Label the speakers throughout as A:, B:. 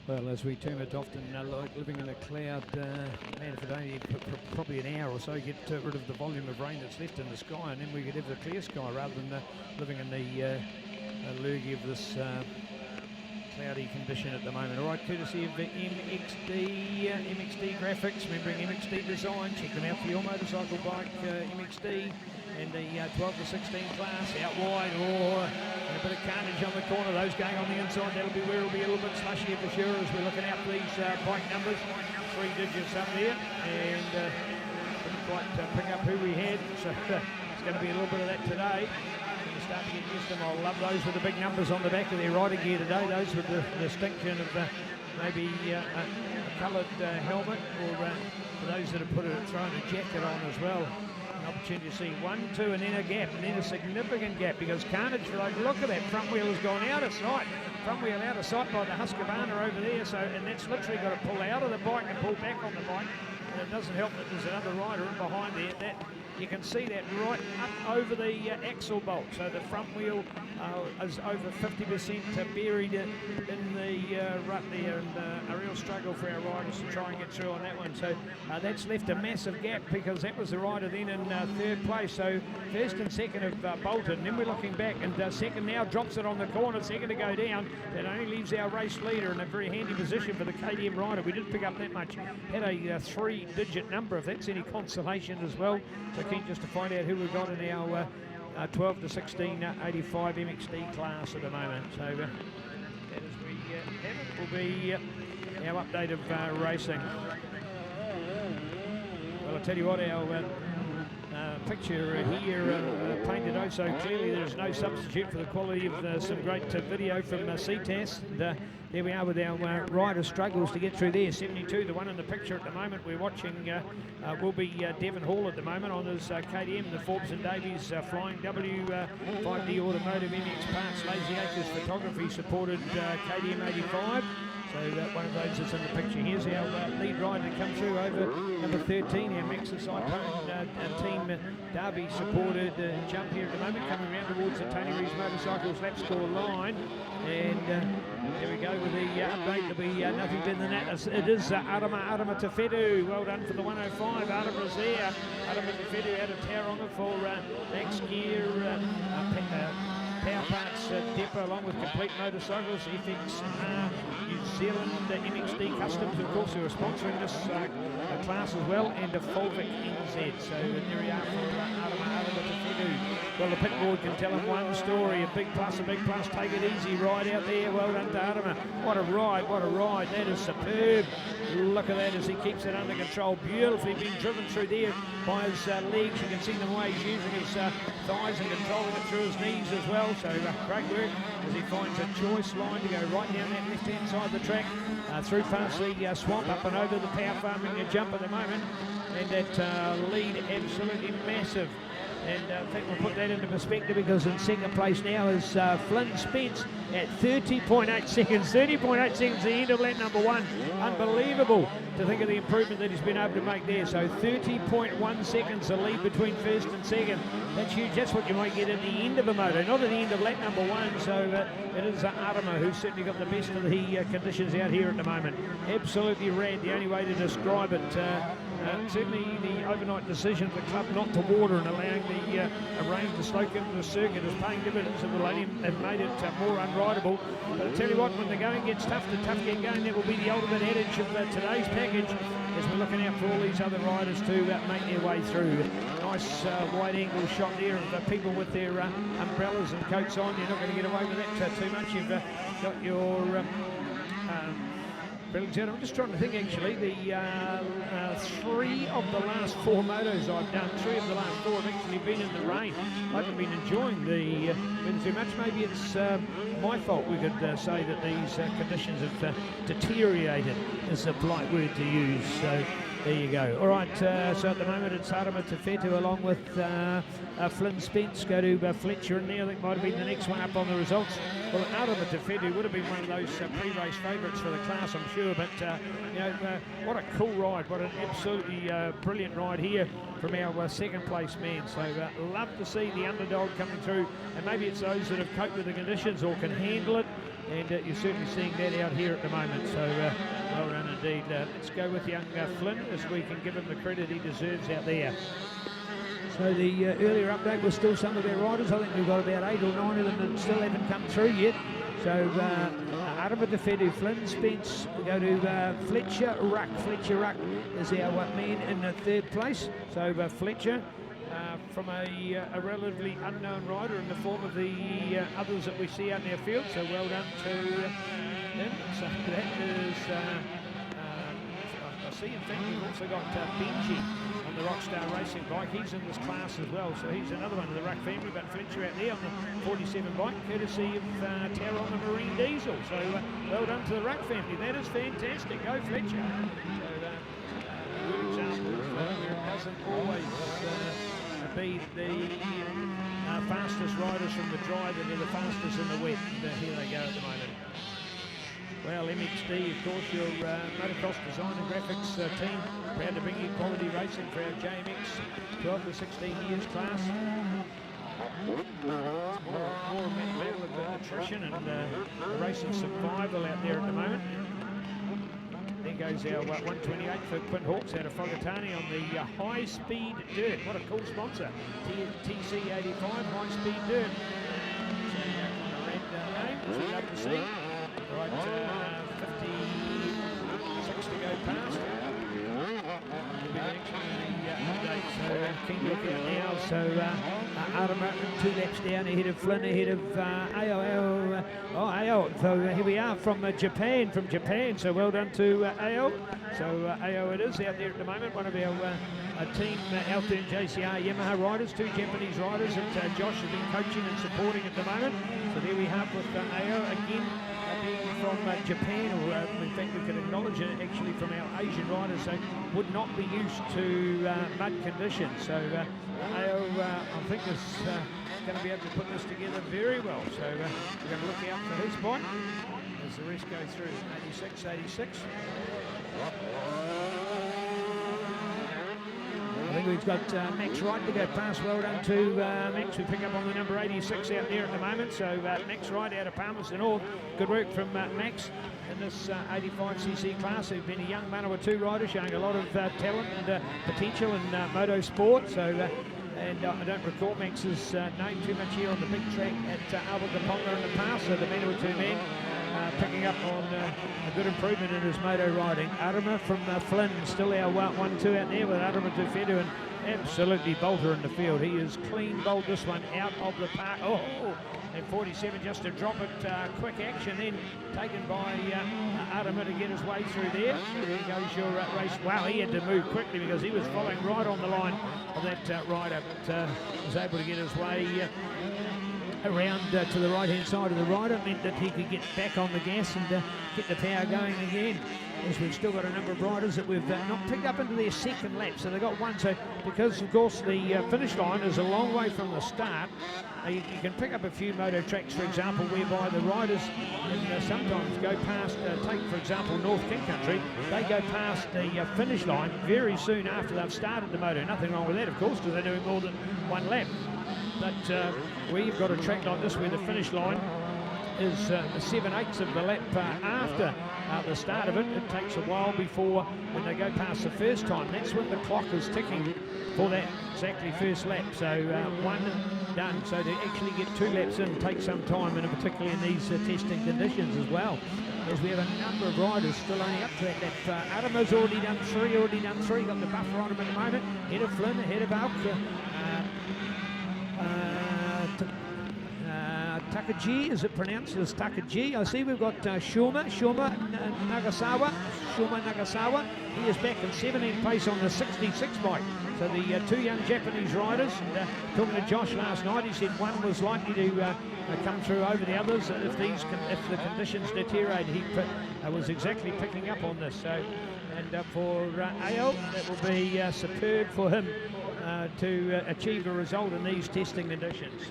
A: Well, as we term it often, like living in a cloud, man, if it only probably an hour or so, get rid of the volume of rain that's left in the sky, and then we could have the clear sky rather than living in the lurgy of this cloudy condition at the moment. All right, courtesy of MXD graphics, remembering MXD design, check them out for your motorcycle bike, MXD, and the 12 to 16 class out wide, and a bit of carnage on the corner, those going on the inside, that'll be where it'll be a little bit slushier for sure as we're looking out for these bike numbers, 3 digits up there, and didn't quite pick up who we had, so it's going to be a little bit of that today. Start to get used to them. I love those with the big numbers on the back of their riding gear today, those with the distinction of maybe a coloured helmet, or for those that have thrown a jacket on as well. An opportunity to see 1, 2 and then a gap, and then a significant gap, because carnage, like, look at that, front wheel has gone out of sight. Front wheel out of sight by the Husqvarna over there, so, and that's literally got to pull out of the bike and pull back on the bike. And it doesn't help that there's another rider in behind there. That you can see that right up over the axle bolt. So the front wheel is over 50% buried in the rut there, and a real struggle for our riders to try and get through on that one. So that's left a massive gap, because that was the rider then in third place. So first and second have bolted, and then we're looking back, and second now drops it on the corner, second to go down. That only leaves our race leader in a very handy position for the KTM rider. We didn't pick up that much. Had a 3-digit number, if that's any consolation as well. So keen just to find out who we've got in our 12 to 16 85 MXD class at the moment. So that as we have it will be our update of racing. Well, I'll tell you what, our picture here painted oh so clearly. There's no substitute for the quality of some great video from Ctas. And there we are with our rider struggles to get through there. 72, the one in the picture at the moment we're watching will be Devon Hall at the moment on his KTM, the Forbes and Davies Flying W 5D Automotive MX Parts Lazy Acres Photography supported KTM 85. So one of those is in the picture. Here's our lead rider to come through over number 13, our Maxxis Cyclone team Derby supported jump here at the moment, coming around towards the Tony Rees Motorcycles lap score line. And there we go with the update. There'll be nothing better than that. It is Adama Tefedu. Well done for the 105. Adama's there. Adama Tefedu out of Tauranga for Max Gear. Power Parts Depot, along with Complete Motorcycles, FX New Zealand, MXD Customs, of course, who are sponsoring this class as well, and a Fulvic NZ. So there we are for well, the pit board can tell him one story, a big plus, take it easy, ride out there, well done to Adama. What a ride, that is superb. Look at that as he keeps it under control, beautifully being driven through there by his legs. You can see the way he's using his thighs and controlling it through his knees as well, so great work as he finds a choice line to go right down that left-hand side of the track, through past the swamp, up and over the power farming jump at the moment, and that lead absolutely massive. And I think we'll put that into perspective, because in second place now is Flynn Spence at 30.8 seconds. 30.8 seconds the end of lap number 1. Unbelievable to think of the improvement that he's been able to make there. So 30.1 seconds the lead between first and second. That's huge. That's what you might get at the end of a moto, not at the end of lap number 1. So it is Adama who's certainly got the best of the conditions out here at the moment. Absolutely rad, the only way to describe it. Certainly the overnight decision of the club not to water and allowing the rain to soak into the circuit is paying dividends, and will only have made it more unrideable. But I tell you what, when the going gets tough, the tough get going. That will be the ultimate adage of today's package, as we're looking out for all these other riders to make their way through. Nice wide angle shot there of people with their umbrellas and coats on. You're not going to get away with that too much. You've got your I'm just trying to think, actually, the 3 of the last 4 motos I've done, 3 of the last 4 have actually been in the rain. I haven't been enjoying the weather too much. Maybe it's my fault, we could say, that these conditions have deteriorated, is a polite word to use. So there you go. All right, so at the moment it's Adama Tefetu along with Flynn Spence. Go to Fletcher in there. I think might have been the next one up on the results. Well, Adama Tefetu would have been one of those pre-race favourites for the class, I'm sure. But, you know, what a cool ride. What an absolutely brilliant ride here from our second place man. So love to see the underdog coming through. And maybe it's those that have coped with the conditions or can handle it, and you're certainly seeing that out here at the moment. So well done indeed. Let's go with young Flynn, as we can give him the credit he deserves out there. So the earlier update was still some of our riders. I think we've got about 8 or 9 of them that still haven't come through yet. So Arama Defedu, Flynn, Spence, we go to Fletcher Ruck. Fletcher Ruck is our man in the 3rd place. So Fletcher, from a relatively unknown rider in the form of the others that we see out in our field. So well done to him. So that is, I see in fact we've also got Benji on the Rockstar Racing bike. He's in this class as well, so he's another one of the Ruck family, but Fletcher out there on the 47 bike, courtesy of Tara on the Marine Diesel. So well done to the Ruck family. That is fantastic. Go Fletcher. So good example of where it doesn't always be the fastest riders from the dry that are the fastest in the wet. And here they go at the moment. Well, MXD, of course, your motocross design and graphics team, proud to bring you quality racing for our JMX 12 to 16 years class. More a battle of attrition and racing survival out there at the moment. Then goes our 128 for Quint Hawks out of Whakatane on the high-speed dirt. What a cool sponsor. TC85 high-speed dirt. So on the red name, which we love to see. Right, 56 to go past. Will be the next one in the update. So keen to look out now. So Arama 2 laps down ahead of Flynn, ahead of AO. AO. So here we are from Japan. So well done to AO. So AO it is out there at the moment. One of our team out there in JCR Yamaha riders, 2 Japanese riders that Josh has been coaching and supporting at the moment. So there we have with AO again. From Japan, or in fact we can acknowledge it actually from our Asian riders, so would not be used to mud conditions. So AO, I think, is going to be able to put this together very well. So we're going to look out for his bike as the rest go through. 86. I think we've got Max Wright to go past. Well done to Max. We pick up on the number 86 out there at the moment. So Max Wright out of Palmerston North. Good work from Max in this 85cc class. Who's been a young Manawatu rider, showing a lot of talent and potential in moto sport. So and I don't recall Max's name too much here on the big track at Albuquerque in the past. So the Manawatu man picking up on a good improvement in his moto riding. Arama from Flynn, still our 1-2 out there with Arama Defedu, and absolutely bolter in the field. He has clean bowled this one out of the park. And 47 just to drop it, quick action then taken by Arama to get his way through there. There goes your race. Wow, he had to move quickly because he was following right on the line of that rider, but was able to get his way around to the right-hand side of the rider. Meant that he could get back on the gas and get the power going again. As we've still got a number of riders that we've not picked up into their second lap, so they've got one. So because of course the finish line is a long way from the start, you can pick up a few moto tracks, for example, whereby the riders sometimes go past, take for example North King Country, they go past the finish line very soon after they've started the moto. Nothing wrong with that, of course, because they're doing more than one lap. But where you've got a track like this where the finish line is 7/8 of the lap after the start of it, it takes a while before when they go past the first time. That's when the clock is ticking for that exactly first lap. So one done. So to actually get 2 laps in takes some time, and particularly in these testing conditions as well. As we have a number of riders still only up to that lap. Adama's already done three, got the buffer on him at the moment. Ahead of Flynn, ahead of Alk. Takaji, is it pronounced as Takaji? I see we've got Shuma Nagasawa. He is back in 17th place on the 66 bike. So the 2 young Japanese riders, and talking to Josh last night, he said one was likely to come through over the others if the conditions deteriorate. He was exactly picking up on this. So, and for AL, that will be superb for him to achieve a result in these testing conditions.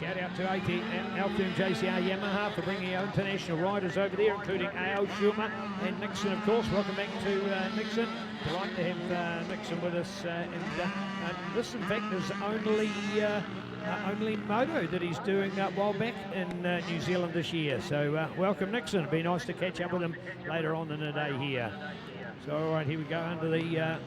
A: Shout out to Alpha and JCR Yamaha for bringing our international riders over there, including A.O. Schumer and Nixon, of course. Welcome back to Nixon. Delighted to have Nixon with us. And this, in fact, is only only moto that he's doing while back in New Zealand this year. So welcome, Nixon. It'd be nice to catch up with him later on in the day here. So all right, here we go under the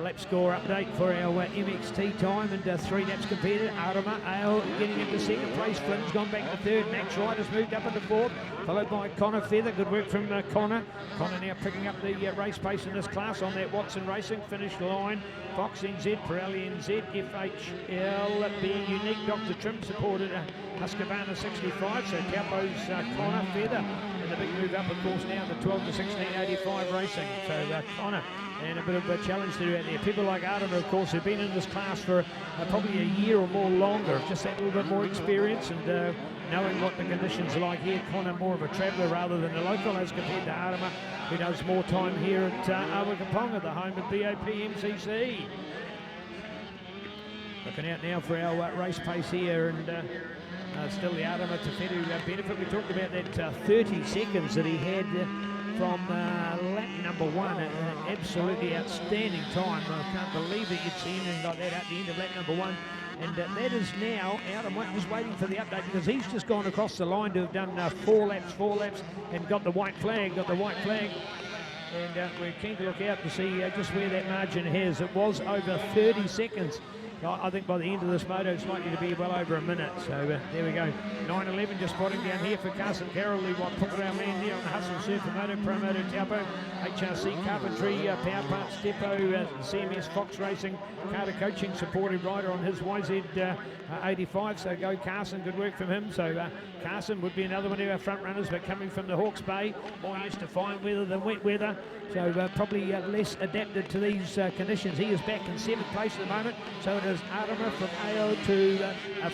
A: lap score update for our MXT time, and 3 laps completed. Arama Ale getting into second place. Flynn's gone back to third. Max Wright has moved up into fourth, followed by Connor Feather. Good work from Connor. Connor now picking up the race pace in this class on that Watson Racing finish line. Fox NZ, Pirelli NZ, FHL being unique. Dr. Trim supported Husqvarna 65. So Taupo's Connor Feather. And the big move up, of course, now the 12 to 1685 Racing. So Connor. And a bit of a challenge to do out there. People like Arama, of course, have been in this class for probably a year or more longer. Just that little bit more experience and knowing what the conditions are like here. Connor more of a traveller rather than a local as compared to Arama, who does more time here at Awakaponga, the home of BOP MCC. Looking out now for our race pace here, and still the Arama Tefetu benefit. We talked about that 30 seconds that he had from lap number 1, an absolutely outstanding time. I can't believe that you'd see anything like that at the end of lap number 1. And that is now out. I'm just waiting for the update because he's just gone across the line to have done 4 laps, and got the white flag, And we're keen to look out to see just where that margin is. It was over 30 seconds. I think by the end of this moto, it's likely to be well over a minute. So there we go. 9:11 just spotting down here for Carson Carroll. We want put around land there on the Hustle Surfer Moto, Promoto Taupo, HRC Carpentry, Power Parts Depot, CMS Fox Racing, Carter Coaching, supported rider on his YZ85. So go Carson, good work from him. So Carson would be another one of our front runners, but coming from the Hawke's Bay, more used to fine weather than wet weather. So probably less adapted to these conditions. He is back in 7th place at the moment. So it is Arama from AO to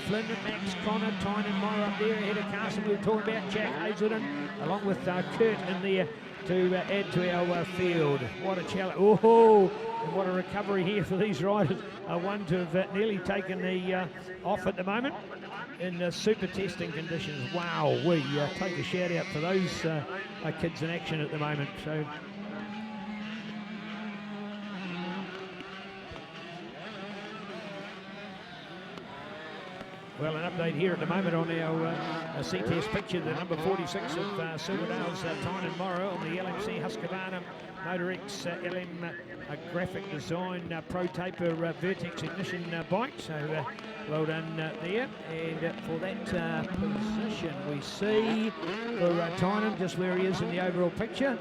A: Flynn, Max, Connor, Tyne and Moore up there ahead of Carson. We were talking about Jack Hazelden, along with Kurt in there to add to our field. What a challenge. Oh, and what a recovery here for these riders. One to have nearly taken the off at the moment in super testing conditions. Wow, we take a shout out for those kids in action at the moment. So well, an update here at the moment on our Ctas picture, the number 46 of Silverdale's Tyne and Morrow on the LMC Husqvarna Motor X LM graphic design Pro Taper Vertex ignition bike. So well done there. And for that position, we see for Tyne just where he is in the overall picture.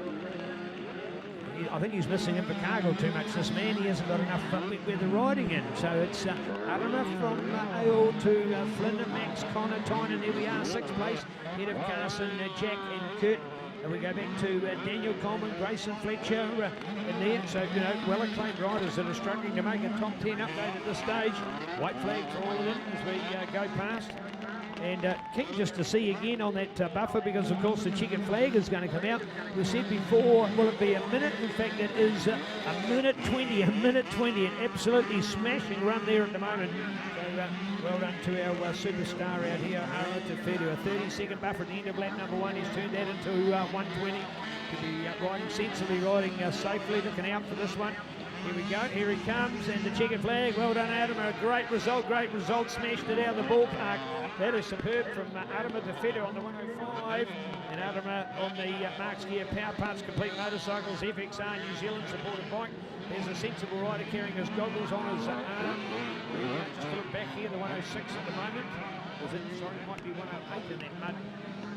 A: I think he's missing Invercargill too much, this man. He hasn't got enough weather riding in. So it's Arama from AO to Flynn, Max, Connor, Tyne, and there we are, 6th place, head of Carson, Jack and Kurt. And we go back to Daniel Coleman, Grayson Fletcher in there. So, you know, well-acclaimed riders that are struggling to make a top 10 update at this stage. White flag for all of them as we go past. And keen just to see again on that buffer, because of course the chicken flag is going to come out. We said before, will it be a minute? In fact, it is a minute 20, an absolutely smashing run there at the moment. So well done to our superstar out here, Ara Tefedu. A 30-second buffer at the end of lap number 1. He's turned that into 120. To be riding sensibly, riding safely, looking out for this one. Here we go, here he comes, and the checkered flag. Well done, Arama. Great result, smashed it out of the ballpark. That is superb from Arama Tefedu on the 105, and Arama on the Marks Gear Power Parts Complete Motorcycles FXR New Zealand supported bike. There's a sensible rider carrying his goggles on his arm. Just look back here, the 106 at the moment. Sorry, it might be 108 in that mud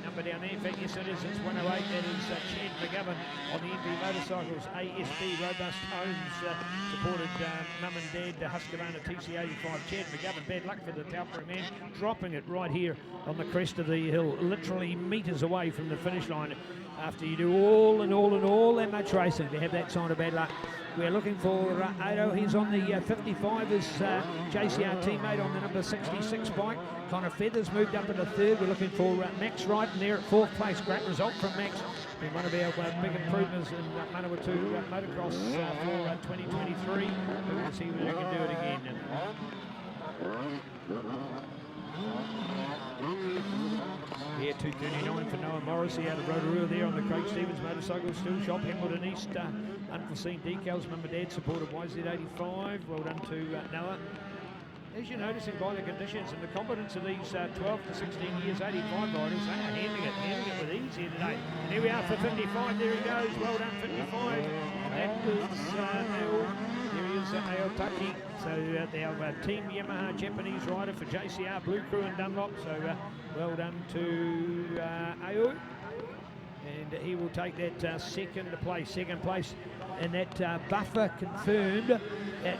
A: number down there. In fact, yes, it is. It's 108. That is Chad McGovern on the NV Motorcycles ASB Robust Homes, supported mum and dad Husqvarna TC85. Chad McGovern, bad luck for the Taupo man, dropping it right here on the crest of the hill, literally metres away from the finish line. After you do all that much racing to have that sign of bad luck. We're looking for Ado. He's on the 55, his JCR teammate on the number 66 bike. Connor Feathers moved up into 3rd. We're looking for Max Wright in there at 4th place. Great result from Max. Been one of our big improvements in Manawatu motocross for 2023. We're going to see whether he can do it again. Here, 2:39 for Noah Morrissey out of Rotorua there on the Craig Stevens motorcycle. Still shop, Hamilton East. Unforeseen decals, mum and dad supported YZ85. Well done to Noah. as you're noticing by the conditions and the competence of these 12 to 16 years, 85 riders, they are handling it with ease here today. And here we are for 55. There he goes. Well done, 55. That was there he is, Aotaki. So our Team Yamaha Japanese rider for JCR, Blue Crew and Dunlop. So well done to Ao. And he will take that second place, and that buffer confirmed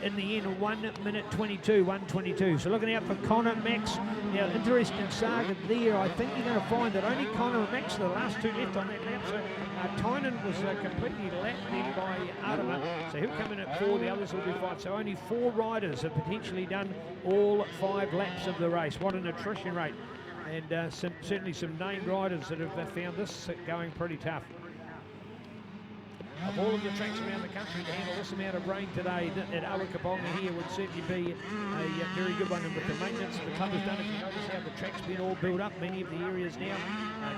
A: in the end, 1 minute 22, 1:22. So looking out for Connor, Max. Now, interesting saga there. I think you're going to find that only Connor and Max are the last two left on that lap. So Tynan was completely lapped then by Adama. So he'll come in at 4, the others will be 5. So only 4 riders have potentially done all 5 laps of the race. What an attrition rate. And certainly some named riders that have found this going pretty tough. Of all of the tracks around the country to handle this amount of rain today, at Awakabonga here would certainly be a very good one. And with the maintenance the club has done, if you notice how the track's been all built up, many of the areas now,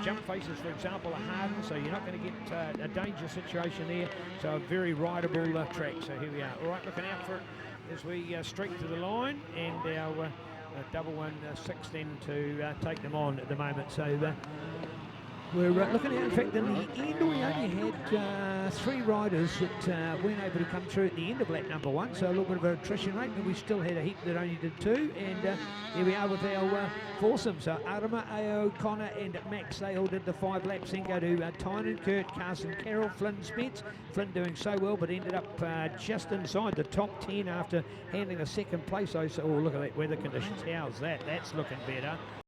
A: jump faces, for example, are hardened, so you're not going to get a danger situation there. So a very rideable track. So here we are. All right, looking out for it as we streak to the line, and our double 1-6 then to take them on at the moment. So we're looking at, in fact, in the end, we only had 3 riders that weren't able to come through at the end of lap number 1, so a little bit of an attrition rate, but we still had a heap that only did 2, and here we are with our foursome. So Adama, Ao, Connor and Max, they all did the 5 laps, then go to Tynan, Kurt, Carson, Carroll, Flynn, Spence. Flynn doing so well, but ended up just inside the top 10 after handling a second place. So, oh, look at that weather conditions. How's that? That's looking better.